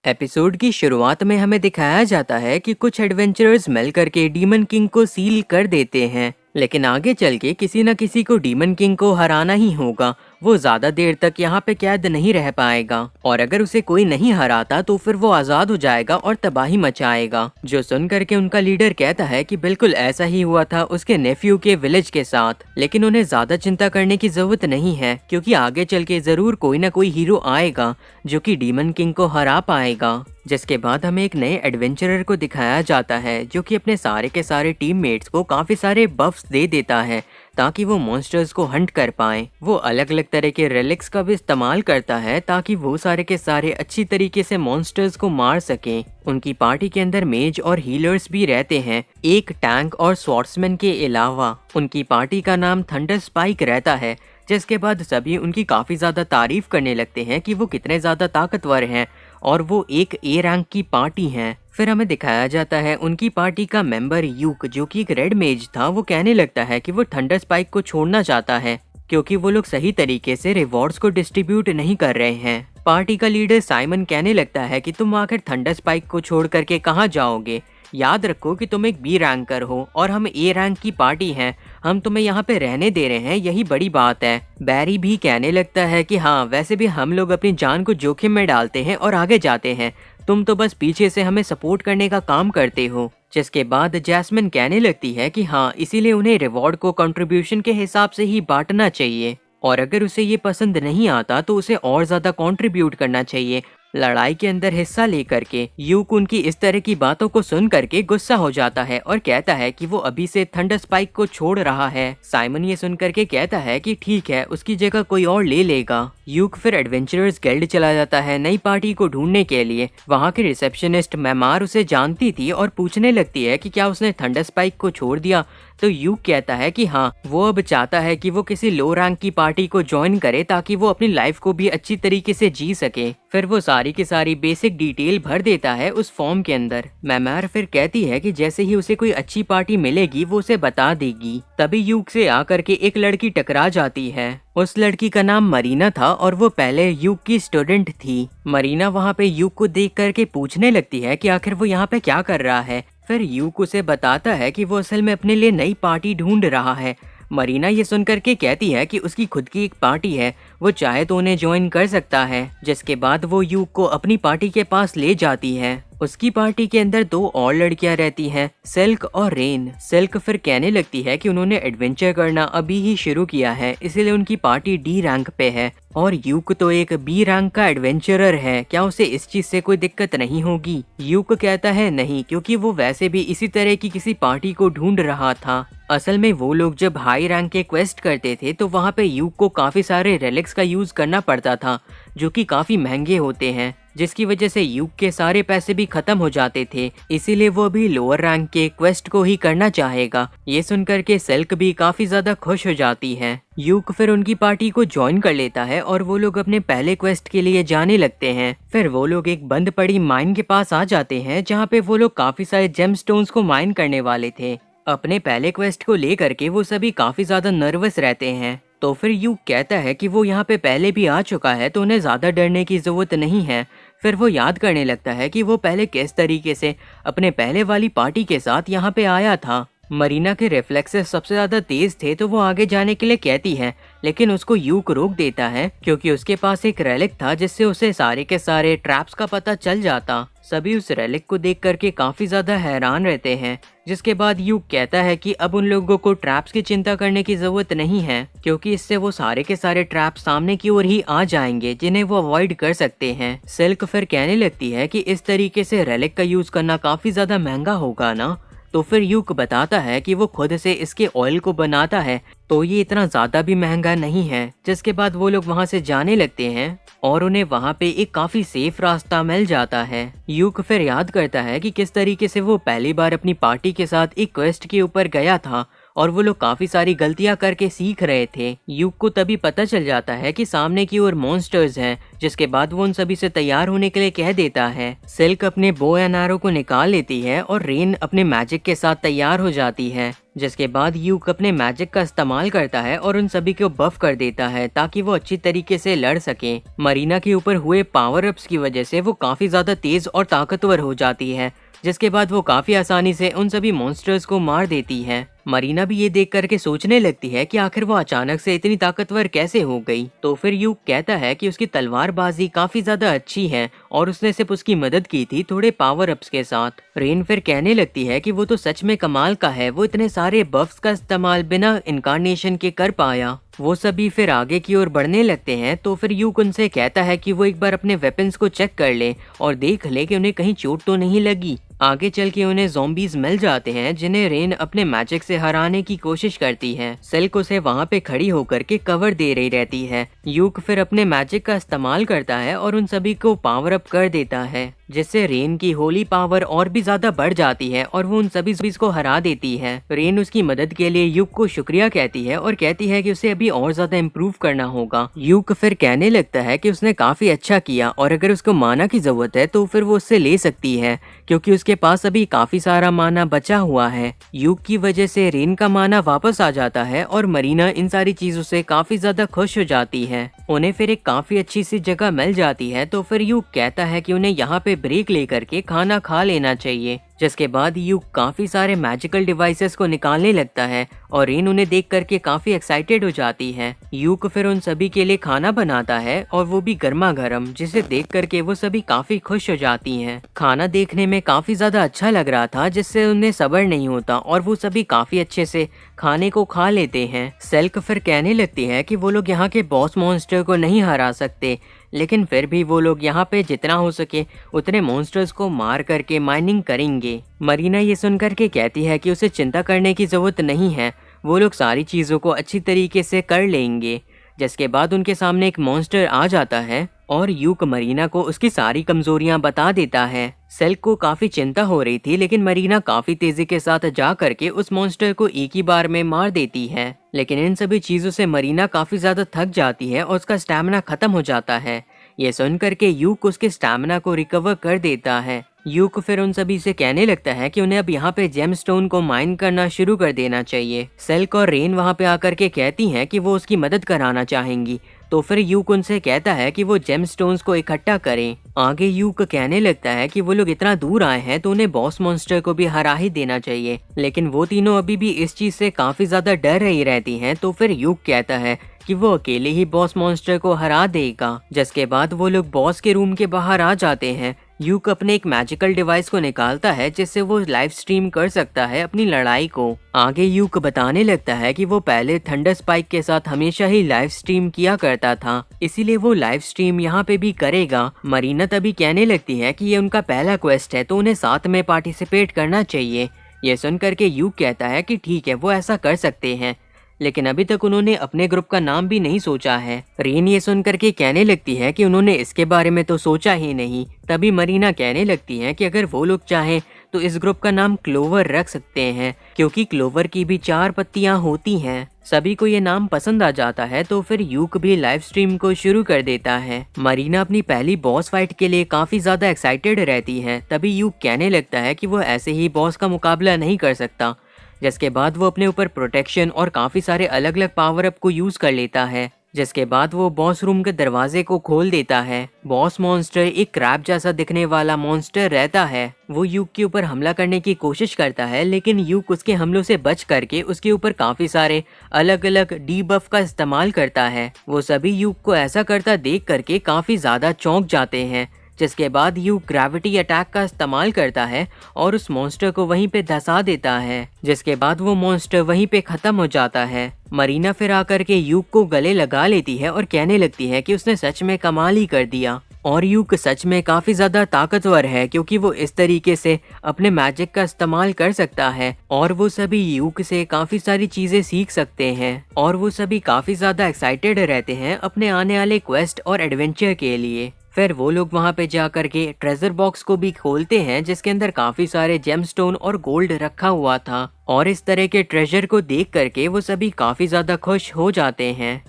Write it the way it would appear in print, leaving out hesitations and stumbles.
Episode की शुरुआत में हमें दिखाया जाता है कि कुछ एडवेंचरर्स मिल करके डीमन किंग को सील कर देते हैं, लेकिन आगे चल के किसी न किसी को डीमन किंग को हराना ही होगा। वो ज्यादा देर तक यहाँ पे कैद नहीं रह पाएगा और अगर उसे कोई नहीं हराता तो फिर वो आजाद हो जाएगा और तबाही मचाएगा। जो सुन करके उनका लीडर कहता है कि बिल्कुल ऐसा ही हुआ था उसके नेफ्यू के विलेज के साथ, लेकिन उन्हें ज्यादा चिंता करने की जरूरत नहीं है क्योंकि आगे चल के जरूर कोई ना कोई हीरो आएगा जो कि डीमन किंग को हरा पाएगा। जिसके बाद हमें एक नए एडवेंचरर को दिखाया जाता है जो कि अपने सारे के सारे टीममेट्स को काफी सारे बफ्स दे देता है ताकि वो मॉन्स्टर्स को हंट कर पाएं। वो अलग अलग तरह के रेलिक्स का भी इस्तेमाल करता है ताकि वो सारे के सारे अच्छी तरीके से मॉन्स्टर्स को मार सकें। उनकी पार्टी के अंदर मेज और हीलर्स भी रहते हैं, एक टैंक और स्वॉर्ड्समैन के अलावा। उनकी पार्टी का नाम थंडर स्पाइक रहता है, जिसके बाद सभी उनकी काफी ज्यादा तारीफ करने लगते हैं कि वो कितने ज्यादा ताकतवर हैं और वो एक ए रैंक की पार्टी हैं। फिर हमें दिखाया जाता है उनकी पार्टी का मेंबर यूक जो कि एक रेड मेज था। वो कहने लगता है कि वो थंडर स्पाइक को छोड़ना चाहता है क्योंकि वो लोग सही तरीके से रिवॉर्ड्स को डिस्ट्रीब्यूट नहीं कर रहे हैं। पार्टी का लीडर साइमन कहने लगता है कि तुम आखिर थंडर स्पाइक को छोड़ करके कहाँ जाओगे। याद रखो कि तुम एक बी रैंकर हो और हम ए रैंक की पार्टी हैं। हम तुम्हें यहाँ पे रहने दे रहे हैं, यही बड़ी बात है। बैरी भी कहने लगता है कि हाँ, वैसे भी हम लोग अपनी जान को जोखिम में डालते हैं और आगे जाते हैं, तुम तो बस पीछे से हमें सपोर्ट करने का काम करते हो। जिसके बाद जैस्मिन कहने लगती है कि हाँ, इसीलिए उन्हें रिवॉर्ड को कंट्रीब्यूशन के हिसाब से ही बांटना चाहिए और अगर उसे ये पसंद नहीं आता तो उसे और ज्यादा कंट्रीब्यूट करना चाहिए। लड़ाई के अंदर हिस्सा लेकर के यूक उनकी इस तरह की बातों को सुन करके गुस्सा हो जाता है और कहता है कि वो अभी से थंडर स्पाइक को छोड़ रहा है। साइमन ये सुन करके कहता है कि ठीक है, उसकी जगह कोई और ले लेगा। यूक फिर एडवेंचरर्स गिल्ड चला जाता है नई पार्टी को ढूंढने के लिए। वहाँ की रिसेप्शनिस्ट मेमार उसे जानती थी और पूछने लगती है कि क्या उसने थंडर स्पाइक को छोड़ दिया। तो यूक कहता है कि हाँ, वो अब चाहता है कि वो किसी लो रैंक की पार्टी को ज्वाइन करे ताकि वो अपनी लाइफ को भी अच्छी तरीके से जी सके। फिर वो सारी की सारी बेसिक डिटेल भर देता है उस फॉर्म के अंदर। मेमार फिर कहती है कि जैसे ही उसे कोई अच्छी पार्टी मिलेगी वो उसे बता देगी। तभी यूक से आकर के एक लड़की टकरा जाती है। उस लड़की का नाम मरीना था और वो पहले यूक की स्टूडेंट थी। मरीना वहाँ पे यूक को देख करके पूछने लगती है कि आखिर वो यहाँ पे क्या कर रहा है। फिर यूक उसे बताता है कि वो असल में अपने लिए नई पार्टी ढूंढ रहा है। मरीना ये सुन करके कहती है कि उसकी खुद की एक पार्टी है, वो चाहे तो उन्हें ज्वाइन कर सकता है। जिसके बाद वो यूक को अपनी पार्टी के पास ले जाती है। उसकी पार्टी के अंदर दो और लड़कियां रहती हैं, सिल्क और रेन। सिल्क फिर कहने लगती है कि उन्होंने एडवेंचर करना अभी ही शुरू किया है, इसीलिए उनकी पार्टी डी रैंक पे है और यूक तो एक बी रैंक का एडवेंचरर है, क्या उसे इस चीज से कोई दिक्कत नहीं होगी। यूक कहता है नहीं, क्योंकि वो वैसे भी इसी तरह की किसी पार्टी को ढूंढ रहा था। असल में वो लोग जब हाई रैंक के क्वेस्ट करते थे तो वहाँ पे यूक को काफी सारे रेलिक्स का यूज करना पड़ता था जो कि काफी महंगे होते हैं, जिसकी वजह से यूक के सारे पैसे भी खत्म हो जाते थे। इसीलिए वो भी लोअर रैंक के क्वेस्ट को ही करना चाहेगा। ये सुनकर के सिल्क भी काफी ज्यादा खुश हो जाती है। यूक फिर उनकी पार्टी को ज्वाइन कर लेता है और वो लोग अपने पहले क्वेस्ट के लिए जाने लगते हैं। फिर वो लोग एक बंद पड़ी माइन के पास आ जाते हैं जहाँ पे वो लोग काफी सारे जेमस्टोन्स को माइन करने वाले थे। अपने पहले क्वेस्ट को लेकर के वो सभी काफी ज्यादा नर्वस रहते हैं। तो फिर यूक कहता है कि वो यहाँ पे पहले भी आ चुका है तो उन्हें ज्यादा डरने की जरूरत नहीं है। फिर वो याद करने लगता है कि वो पहले किस तरीके से अपने पहले वाली पार्टी के साथ यहाँ पे आया था। मरीना के रिफ्लेक्सेस सबसे ज्यादा तेज थे तो वो आगे जाने के लिए कहती है, लेकिन उसको यूक रोक देता है क्योंकि उसके पास एक रेलिक था जिससे उसे सारे के सारे ट्रैप्स का पता चल जाता। सभी उस रेलिक को देख करके काफी ज्यादा हैरान रहते हैं। जिसके बाद यूक कहता है कि अब उन लोगों को ट्रैप्स की चिंता करने की जरूरत नहीं है क्योंकि इससे वो सारे के सारे ट्रैप्स सामने की ओर ही आ जाएंगे जिन्हें वो अवॉइड कर सकते हैं। सिल्क फिर कहने लगती है कि इस तरीके से रेलिक का यूज करना काफी ज्यादा महंगा होगा ना। तो फिर यूक बताता है कि वो खुद से इसके ऑयल को बनाता है तो ये इतना ज्यादा भी महंगा नहीं है। जिसके बाद वो लोग वहाँ से जाने लगते हैं और उन्हें वहाँ पे एक काफी सेफ रास्ता मिल जाता है। यूक फिर याद करता है कि किस तरीके से वो पहली बार अपनी पार्टी के साथ एक क्वेस्ट के ऊपर गया था और वो लोग काफी सारी गलतियां करके सीख रहे थे। यूक को तभी पता चल जाता है कि सामने की ओर मॉन्स्टर्स हैं, जिसके बाद वो उन सभी से तैयार होने के लिए कह देता है। सिल्क अपने बो एंड एरो को निकाल लेती है और रेन अपने मैजिक के साथ तैयार हो जाती है, जिसके बाद यूक अपने मैजिक का इस्तेमाल करता है और उन सभी को बफ कर देता है ताकि वो अच्छी तरीके से लड़ सके। मरीना के ऊपर हुए पावर अप्स की वजह से वो काफी ज्यादा तेज और ताकतवर हो जाती है, जिसके बाद वो काफी आसानी से उन सभी मॉन्स्टर्स को मार देती है। मरीना भी ये देख करके सोचने लगती है कि आखिर वो अचानक से इतनी ताकतवर कैसे हो गई। तो फिर यूक कहता है कि उसकी तलवारबाजी काफी ज्यादा अच्छी है और उसने सिर्फ उसकी मदद की थी थोड़े पावर अप्स के साथ। रेन फिर कहने लगती है कि वो तो सच में कमाल का है, वो इतने सारे बफ्स का इस्तेमाल बिना इनकारनेशन के कर पाया। वो सभी फिर आगे की ओर बढ़ने लगते हैं। तो फिर यूक उनसे कहता है कि वो एक बार अपने वेपन्स को चेक कर ले और देख ले कि उन्हें कहीं चोट तो नहीं लगी। आगे चल के उन्हें ज़ॉम्बीज मिल जाते हैं, जिन्हें रेन अपने मैजिक से हराने की कोशिश करती है। सिल्क उसे वहाँ पे खड़ी होकर के कवर दे रही रहती है। यूक फिर अपने मैजिक का इस्तेमाल करता है और उन सभी को पावर अप कर देता है, जिससे रेन की होली पावर और भी ज्यादा बढ़ जाती है और वो उन सभी ज़ॉम्बीज को हरा देती है। रेन उसकी मदद के लिए यूक को शुक्रिया कहती है और कहती है कि उसे अभी और ज्यादा इम्प्रूव करना होगा। यूक फिर कहने लगता है कि उसने काफी अच्छा किया और अगर उसको माना की जरूरत है तो फिर वो उससे ले सकती है, क्योंकि उसके पास अभी काफी सारा माना बचा हुआ है। यूक की वजह से रेन का माना वापस आ जाता है और मरीना इन सारी चीजों से काफी ज्यादा खुश हो जाती है। उन्हें फिर एक काफी अच्छी सी जगह मिल जाती है। तो फिर यूक कहता है कि उन्हें यहाँ पे ब्रेक लेकर के खाना खा लेना चाहिए, जिसके बाद यूक काफी सारे मैजिकल डिवाइसेस को निकालने लगता है और रेन उन्हें देख करके काफी एक्साइटेड हो जाती है। यूक फिर उन सभी के लिए खाना बनाता है और वो भी गर्मा गर्म, जिसे देख करके वो सभी काफी खुश हो जाती हैं। खाना देखने में काफी ज्यादा अच्छा लग रहा था, जिससे उन्हें सब्र नहीं होता और वो सभी काफी अच्छे से खाने को खा लेते हैं। सेल्क फिर कहने लगती है कि वो लोग यहाँ के बॉस मॉन्स्टर को नहीं हरा सकते, लेकिन फिर भी वो लोग यहाँ पे जितना हो सके उतने मॉन्स्टर्स को मार करके माइनिंग करेंगे। मरीना ये सुन करके कहती है कि उसे चिंता करने की जरूरत नहीं है, वो लोग सारी चीज़ों को अच्छी तरीके से कर लेंगे। जिसके बाद उनके सामने एक मॉन्स्टर आ जाता है और यूक मरीना को उसकी सारी कमजोरियां बता देता है। सेल्क को काफी चिंता हो रही थी, लेकिन मरीना काफी तेजी के साथ जा करके उस मॉन्स्टर को एक ही बार में मार देती है। लेकिन इन सभी चीजों से मरीना काफी ज्यादा थक जाती है और उसका स्टैमिना खत्म हो जाता है। ये सुन करके यूक उसके स्टैमिना को रिकवर कर देता है। यूक फिर उन सभी से कहने लगता है कि उन्हें अब यहाँ पे जेमस्टोन को माइन करना शुरू कर देना चाहिए। सेल्क और रेन वहाँ पे आकर के कहती हैं कि वो उसकी मदद कराना चाहेंगी। तो फिर यूक उनसे कहता है कि वो जेमस्टोन्स को इकट्ठा करें। आगे यूक कहने लगता है कि वो लोग इतना दूर आए हैं तो उन्हें बॉस मॉन्स्टर को भी हरा ही देना चाहिए, लेकिन वो तीनों अभी भी इस चीज से काफी ज्यादा डर रही रहती हैं। तो फिर यूक कहता है कि वो अकेले ही बॉस मॉन्स्टर को हरा देगा। जिसके बाद वो लोग बॉस के रूम के बाहर आ जाते हैं। यूक अपने एक मैजिकल डिवाइस को निकालता है, जिससे वो लाइव स्ट्रीम कर सकता है अपनी लड़ाई को। आगे यूक बताने लगता है कि वो पहले थंडर स्पाइक के साथ हमेशा ही लाइव स्ट्रीम किया करता था, इसीलिए वो लाइव स्ट्रीम यहाँ पे भी करेगा। मरीना तभी कहने लगती है कि ये उनका पहला क्वेस्ट है तो उन्हें साथ में पार्टिसिपेट करना चाहिए। ये सुन करके यूक कहता है कि ठीक है, वो ऐसा कर सकते हैं, लेकिन अभी तक उन्होंने अपने ग्रुप का नाम भी नहीं सोचा है। रेन ये सुन करके कहने लगती है कि उन्होंने इसके बारे में तो सोचा ही नहीं। तभी मरीना कहने लगती है कि अगर वो लोग चाहें तो इस ग्रुप का नाम क्लोवर रख सकते हैं, क्योंकि क्लोवर की भी 4 पत्तियां होती हैं। सभी को ये नाम पसंद आ जाता है। तो फिर यूक भी लाइव स्ट्रीम को शुरू कर देता है। मरीना अपनी पहली बॉस फाइट के लिए काफी ज्यादा एक्साइटेड रहती है। तभी यूक कहने लगता है कि वो ऐसे ही बॉस का मुकाबला नहीं कर सकता। जिसके बाद वो अपने ऊपर प्रोटेक्शन और काफी सारे अलग अलग पावर अप को यूज कर लेता है। जिसके बाद वो बॉस रूम के दरवाजे को खोल देता है। बॉस मॉन्स्टर एक क्रैब जैसा दिखने वाला मॉन्स्टर रहता है। वो यूक के ऊपर हमला करने की कोशिश करता है, लेकिन यूक उसके हमलों से बच करके उसके ऊपर काफी सारे अलग अलग डीबफ का इस्तेमाल करता है। वो सभी यूक को ऐसा करता देख करके काफी ज्यादा चौंक जाते हैं। जिसके बाद यूक ग्रेविटी अटैक का इस्तेमाल करता है और उस मॉन्स्टर को वहीं पे धंसा देता है। जिसके बाद वो मॉन्स्टर वहीं पे खत्म हो जाता है। मरीना फिर आकर के यूक को गले लगा लेती है और कहने लगती है कि उसने सच में कमाल ही कर दिया और यूक सच में काफी ज्यादा ताकतवर है, क्योंकि वो इस तरीके से अपने मैजिक का इस्तेमाल कर सकता है और वो सभी यूक से काफी सारी चीजें सीख सकते हैं। और वो सभी काफी ज्यादा एक्साइटेड रहते हैं अपने आने वाले क्वेस्ट और एडवेंचर के लिए। फिर वो लोग वहाँ पे जा करके ट्रेजर बॉक्स को भी खोलते हैं जिसके अंदर काफी सारे जेमस्टोन और गोल्ड रखा हुआ था, और इस तरह के ट्रेजर को देख करके वो सभी काफी ज्यादा खुश हो जाते हैं।